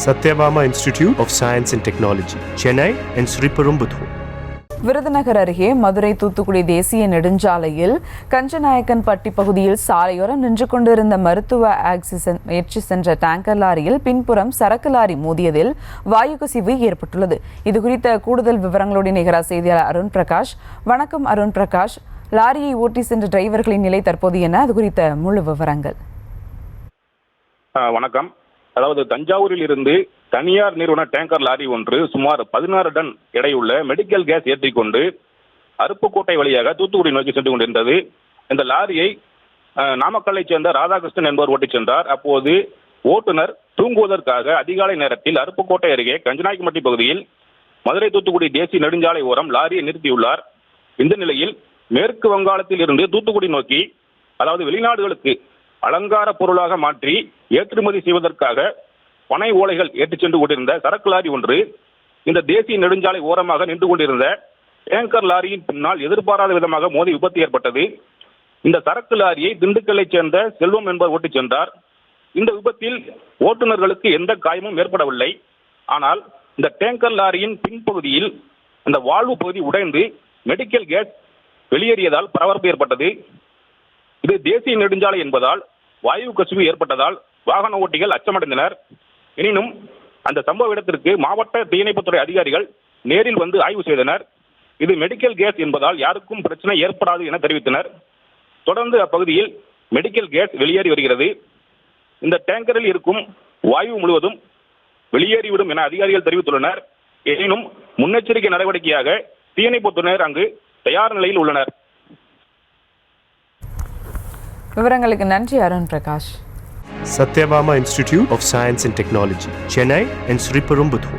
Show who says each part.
Speaker 1: Satyabama Institute of Science and Technology, Chennai and Sriperumbudur.
Speaker 2: Virudhunagar அருகே மதுரை தூத்துக்குடி தேசிய நெடுஞ்சாலையில் கஞ்சநாயக்கன்பட்டி பகுதியில் சாலையோரம் நின்று கொண்டிருந்த மருத்துவ ஆக்சிஜன் ஏற்றி சென்ற டேங்கர் லாரியில் பின்புறம் சரக்கு லாரி மோதியதில் வாயு கசிவு ஏற்பட்டுள்ளது. இதுகுறித்த கூடுதல் விவரங்களோடு நிகர செய்தியாளர் அருண் பிரகாஷ். வணக்கம் அருண் பிரகாஷ். லாரியை ஓட்டி சென்ற டிரைவர்களின் நிலை தற்போது என்ன? அது குறித்த முழு விவரங்கள்.
Speaker 3: வணக்கம். அதாவது தஞ்சாவூரில் இருந்து தனியார் நிறுவன டேங்கர் லாரி ஒன்று சுமார் 16 டன் எடையுள்ள மெடிக்கல் கேஸ் ஏற்றிக்கொண்டு அருப்புக்கோட்டை வழியாக தூத்துக்குடி நோக்கி சென்று கொண்டிருந்தது. இந்த லாரியை நாமக்கல்லைச் சேர்ந்த ராதாகிருஷ்ணன் என்பவர் ஓட்டிச் சென்றார். அப்போது ஓட்டுநர் தூங்குவதற்காக அதிகாலை நேரத்தில் அருப்புக்கோட்டை அருகே கஞ்சநாயக்கன்பட்டி பகுதியில் மதுரை தூத்துக்குடி தேசிய நெடுஞ்சாலை ஓரம் லாரியை நிறுத்தியுள்ளார். இந்த நிலையில் மேற்கு வங்காளத்தில் இருந்து தூத்துக்குடி நோக்கி, அதாவது வெளிநாடுகளுக்கு அலங்கார பொருளாக மாற்றி ஏற்றுமதி செய்வதற்காக பனை ஓலைகள் ஏற்றிச் சென்று கொண்டிருந்த சரக்கு லாரி ஒன்று இந்த தேசிய நெடுஞ்சாலை ஓரமாக நின்று கொண்டிருந்த டேங்கர் லாரியின் பின்னால் எதிர்பாராத விதமாக மோதி விபத்து ஏற்பட்டது. இந்த சரக்கு லாரியை திண்டுக்கல்லைச் சேர்ந்த செல்வம் என்பவர் ஓட்டிச் சென்றார். இந்த விபத்தில் ஓட்டுநர்களுக்கு எந்த காயமும் ஏற்படவில்லை. ஆனால் இந்த டேங்கர் லாரியின் பின்பகுதியில் இந்த வால்வு பகுதி உடைந்து மெடிக்கல் கேஸ் வெளியேறியதால் பரபரப்பு ஏற்பட்டது. இது தேசிய நெடுஞ்சாலை என்பதால் வாயு கசிவு ஏற்பட்டதால் வாகன ஓட்டிகள் அச்சமடைந்தனர். எனினும் அந்த சம்பவ இடத்திற்கு மாவட்ட தீயணைப்புத்துறை அதிகாரிகள் நேரில் வந்து ஆய்வு செய்தனர். இது மெடிக்கல் கேஸ் என்பதால் யாருக்கும் பிரச்சனை ஏற்படாது என தெரிவித்தனர். தொடர்ந்து அப்பகுதியில் மெடிக்கல் கேஸ் வெளியேறி வருகிறது. இந்த டேங்கரில் இருக்கும் வாயு முழுவதும் வெளியேறிவிடும் என அதிகாரிகள் தெரிவித்துள்ளனர். எனினும் முன்னெச்சரிக்கை நடவடிக்கையாக தீயணைப்புத்துறையினர் அங்கு தயார் நிலையில் உள்ளனர்.
Speaker 2: விவரங்களுக்கு நன்றி Arun Prakash.
Speaker 1: Satyabama Institute of Science and Technology, Chennai and Sriperumbudur.